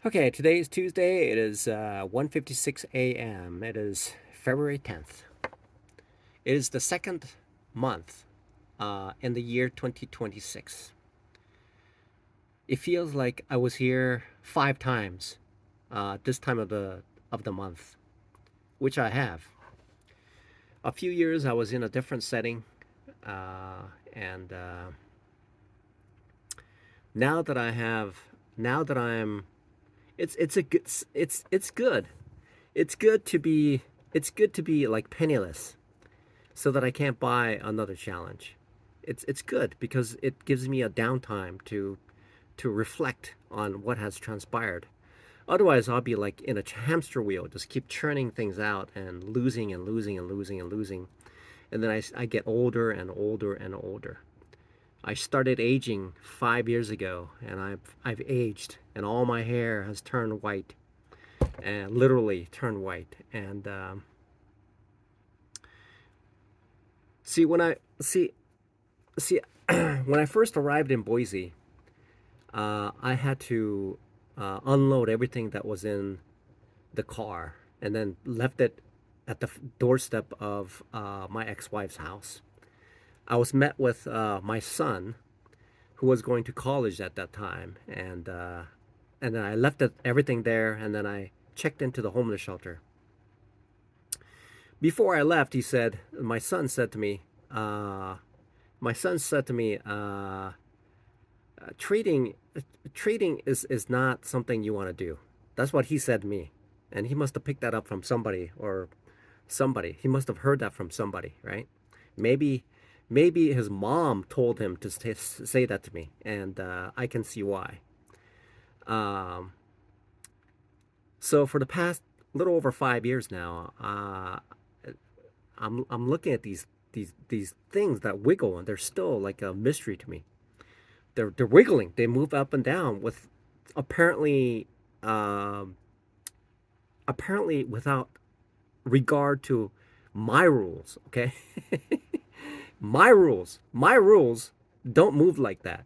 Okay, today is Tuesday. It is 1:56 a.m. It is February 10th. It is the second month in the year 2026. It feels like I was here 5 times this time of the month, which I have. A few years I was in a different setting, and now that I have, now that I'm, it's a good, it's good. It's good to be, it's good to be like penniless so that I can't buy another challenge. It's good because it gives me a downtime to reflect on what has transpired. Otherwise, I'll be like in a hamster wheel, just keep churning things out and losing and losing and losing and losing. And then I get older and older and older. I started aging 5 years ago, and I've aged, and all my hair has turned white, and literally turned white. And see when I see see when I first arrived in Boise, I had to unload everything that was in the car and then left it at the doorstep of my ex-wife's house. I was met with my son, who was going to college at that time, and then I left everything there, and then I checked into the homeless shelter. Before I left, my son said to me, uh, my son said to me, trading trading is not something you want to do. That's what he said to me, and he must have picked that up from somebody or somebody. He must have heard that from somebody, right? Maybe maybe his mom told him to say that to me, and I can see why. Um, so for the past little over 5 years now, I'm looking at these things that wiggle, and they're still like a mystery to me. They're wiggling. They move up and down with apparently um, apparently without regard to my rules. Okay, my rules don't move like that.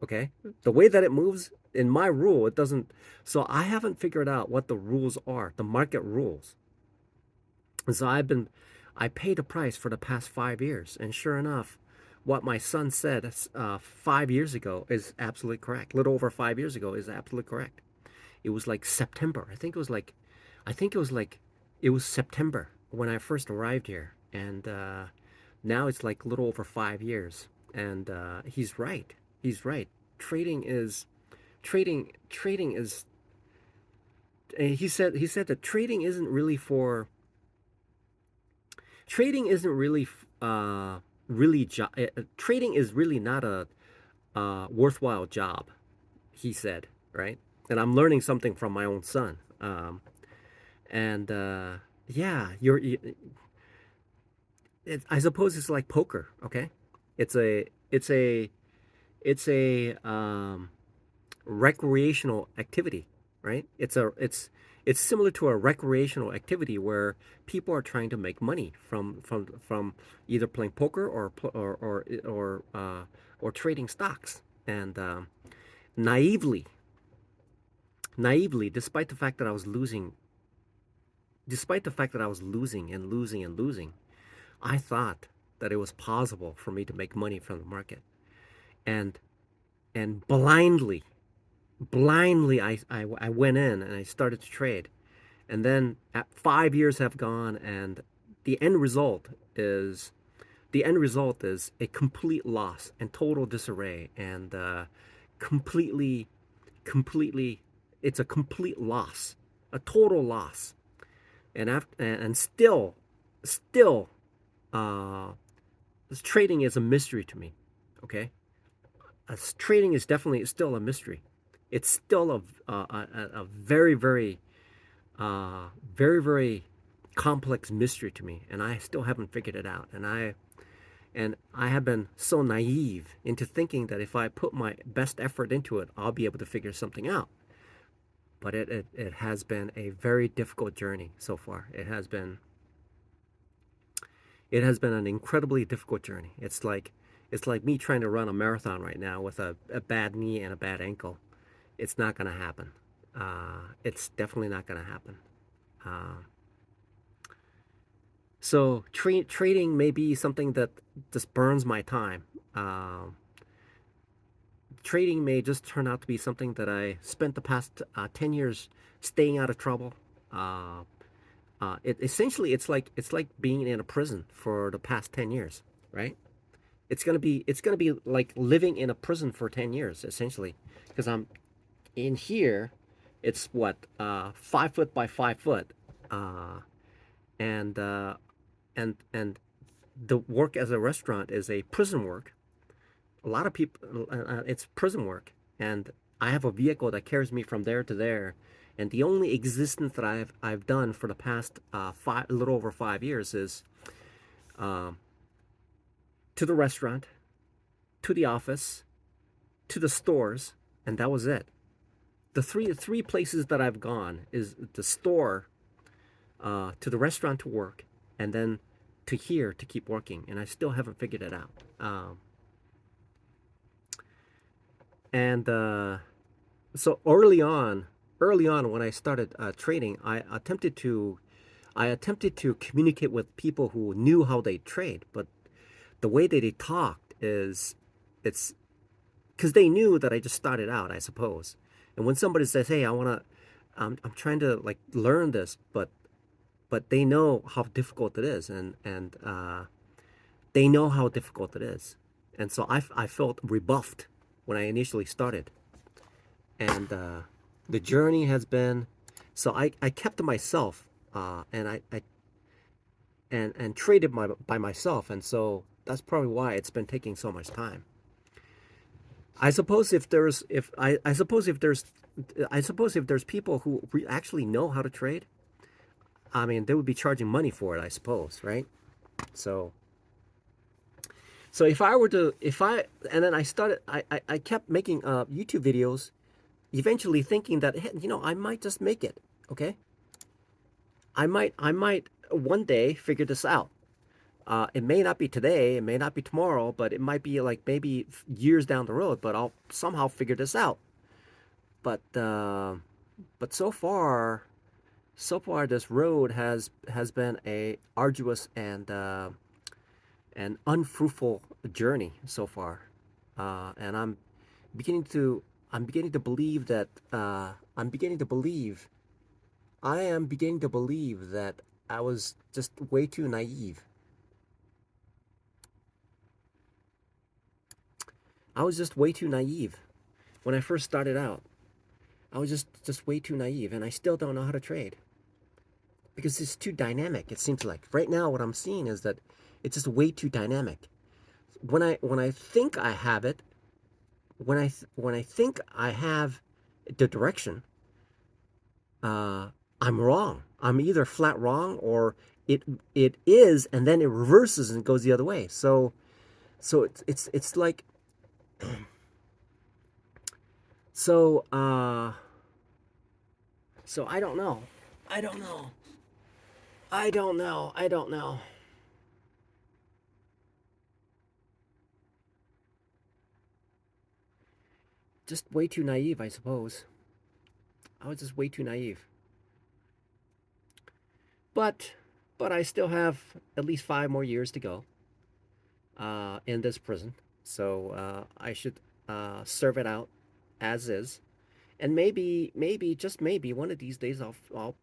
Okay, the way that it moves in my rule, it doesn't. So I haven't figured out what the rules are, the market rules. And so I paid a price for the past 5 years, and sure enough, what my son said 5 years ago is absolutely correct. A little over 5 years ago is absolutely correct. It was like September. I think it was like, it was September when I first arrived here, and now it's like a little over 5 years. And he's right. He's right. Trading is trading is. He said that trading isn't really trading is really not a worthwhile job. He said, right? And I'm learning something from my own son. And yeah, I suppose it's like poker. Okay, it's a it's a it's a recreational activity, right? It's similar to a recreational activity where people are trying to make money from either playing poker or trading stocks. And naively, naively, despite the fact that I was losing and losing and losing, I thought that it was possible for me to make money from the market. And and blindly I went in and I started to trade. And then 5 years have gone, and the end result is a complete loss and total disarray, and completely completely it's a complete loss, a total loss. And still uh trading is a mystery to me. Okay, trading is definitely still a mystery. It's still a uh, very complex mystery to me, and I still haven't figured it out. And I have been so naive into thinking that if I put my best effort into it, I'll be able to figure something out. But it has been a very difficult journey so far. It has been an incredibly difficult journey. It's like me trying to run a marathon right now with a bad knee and a bad ankle. It's not going to happen. It's definitely not going to happen. Uh, so trading may be something that just burns my time. Uh, Trading may just turn out to be something that I spent the past 10 years staying out of trouble. Uh, Essentially, it's like being in a prison for the past 10 years, right? It's gonna be like living in a prison for 10 years essentially, because I'm in here. It's what 5 foot by 5 foot, uh, and and the work as a restaurant is a prison work. A lot of people, it's prison work, and I have a vehicle that carries me from there to there. And the only existence that I've done for the past a little over 5 years is um, to the restaurant, to the office, to the stores, and that was it. The three places that I've gone is the store, to the restaurant to work, and then to here to keep working. And I still haven't figured it out. And So early on when I started trading, I attempted to communicate with people who knew how they trade, but the way that they talked is, it's because they knew that I just started out, I suppose. And when somebody says, "Hey, I'm trying to like learn this," but they know how difficult it is, and they know how difficult it is, and so I felt rebuffed when I initially started, and the journey has been, so I kept to myself, and and traded by myself, and so that's probably why it's been taking so much time. I suppose if there's if I suppose if there's I suppose if there's people who actually know how to trade, I mean, they would be charging money for it, I suppose, right? So if I were to, if I, and then I started, I kept making YouTube videos, eventually thinking that, hey, I might just make it, okay? I might one day figure this out. It may not be today, it may not be tomorrow, but it might be like maybe years down the road, but I'll somehow figure this out. But, so far this road has been a arduous and unfruitful journey so far, and beginning to I'm beginning to believe that I am beginning to believe that I was just way too naive. I was just way too naive when I first started out. I was just way too naive, and I still don't know how to trade because it's too dynamic. It seems like right now what I'm seeing is that it's just way too dynamic. When I think I have it, when I think I have the direction, uh, I'm wrong. I'm either flat wrong, or it it is, and then it reverses and goes the other way. So it's like, so so I don't know. I don't know. I don't know. I don't know. Just way too naive, I suppose. I was just way too naive. But I still have at least 5 more years to go in this prison. So I should serve it out as is, and maybe just maybe one of these days I'll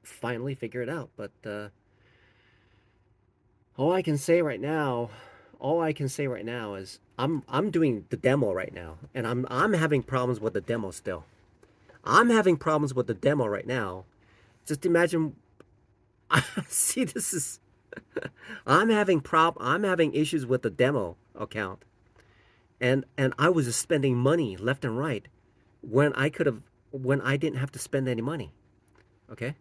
finally figure it out. But all I can say right now, all I can say right now is I'm doing the demo right now, and I'm having problems with the demo still. I'm having problems with the demo right now. Just imagine. See, this is. I'm having issues with the demo account, and I was just spending money left and right when I could have when I didn't have to spend any money. Okay,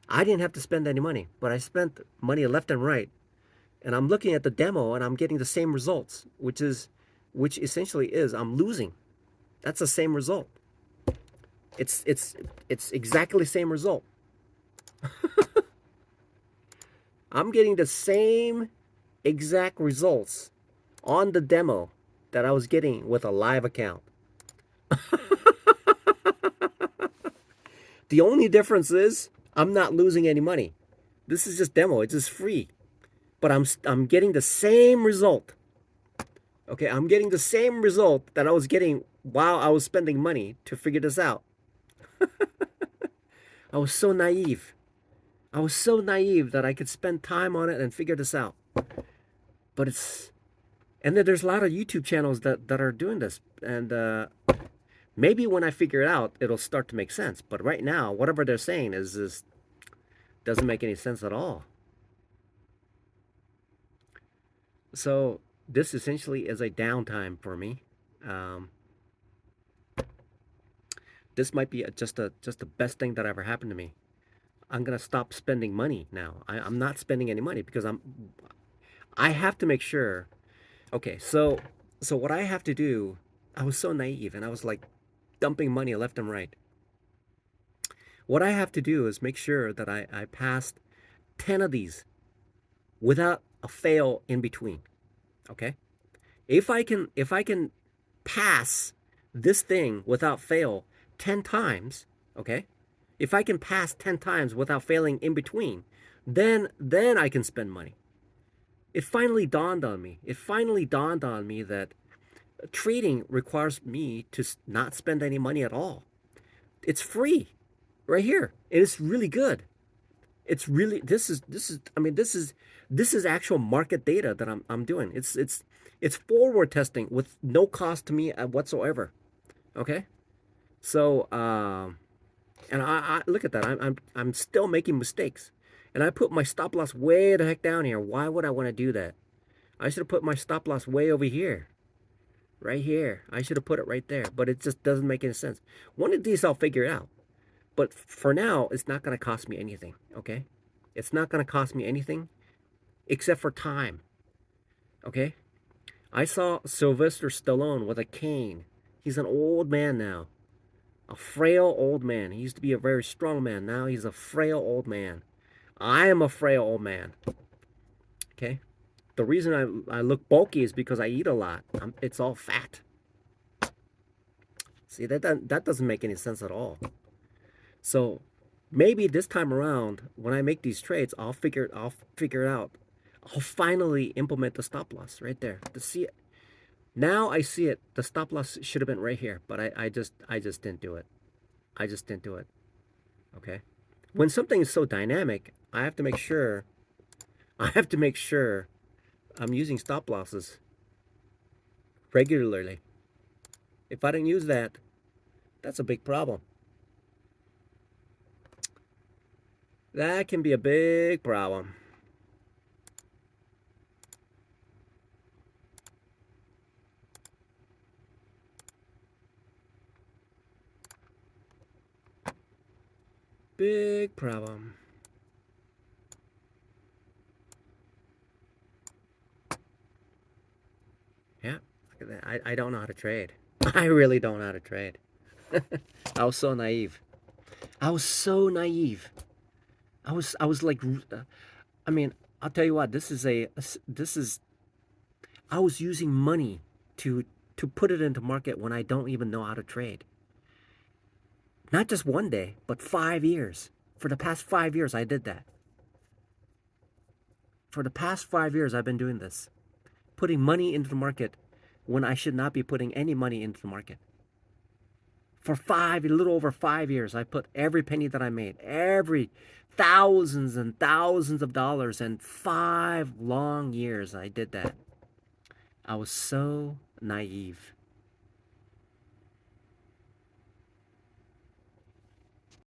I didn't have to spend any money, but I spent money left and right, and I'm looking at the demo and I'm getting the same results, which essentially is I'm losing. That's the same result. It's exactly the same result. I'm getting the same exact results on the demo that I was getting with a live account. The only difference is I'm not losing any money. This is just demo. It's just free. But I'm getting the same result. Okay, I'm getting the same result that I was getting while I was spending money to figure this out. I was so naive. I was so naive that I could spend time on it and figure this out. But it's, and then there's a lot of YouTube channels that are doing this. And maybe when I figure it out, it'll start to make sense. But right now, whatever they're saying is doesn't make any sense at all. So this essentially is a downtime for me. Um, this might be just the best thing that ever happened to me. I'm gonna stop spending money now. I'm not spending any money because I have to make sure. Okay, so what I have to do, I was so naive and I was like dumping money left and right. What I have to do is make sure that I passed 10 of these without a fail in between. Okay? If I can pass this thing without fail 10 times, okay? If I can pass 10 times without failing in between, then I can spend money. It finally dawned on me. It finally dawned on me that trading requires me to not spend any money at all. It's free right here. And it's really good. It's really this is I mean this is actual market data that I'm doing. It's forward testing with no cost to me whatsoever. Okay? So and I look at that. I'm still making mistakes. And I put my stop loss way the heck down here. Why would I want to do that? I should have put my stop loss way over here. Right here. I should have put it right there. But it just doesn't make any sense. One of these I'll figure it out. But for now, it's not going to cost me anything. Okay? It's not going to cost me anything except for time. Okay? I saw Sylvester Stallone with a cane. He's an old man now. A frail old man. He used to be a very strong man. Now he's a frail old man. I am a frail old man. Okay? The reason I look bulky is because I eat a lot. It's all fat. See, that doesn't make any sense at all. So maybe this time around, when I make these trades, I'll figure it out. I'll finally implement the stop loss right there. To see it. Now I see it. The stop loss should have been right here, but I just didn't do it. I just didn't do it. Okay? When something is so dynamic, I have to make sure I'm using stop losses regularly. If I didn't use that, that's a big problem. That can be a big problem. Big problem. Yeah, look at that. I don't know how to trade. I really don't know how to trade. I was so naive. I was so naive. I was like, I mean, I'll tell you what. I was using money to put it into market when I don't even know how to trade. Not just one day, but 5 years. For the past 5 years, I did that. For the past 5 years, I've been doing this. Putting money into the market when I should not be putting any money into the market. For a little over 5 years, I put every penny that I made, every thousands and thousands of dollars, and 5 long years I did that. I was so naive.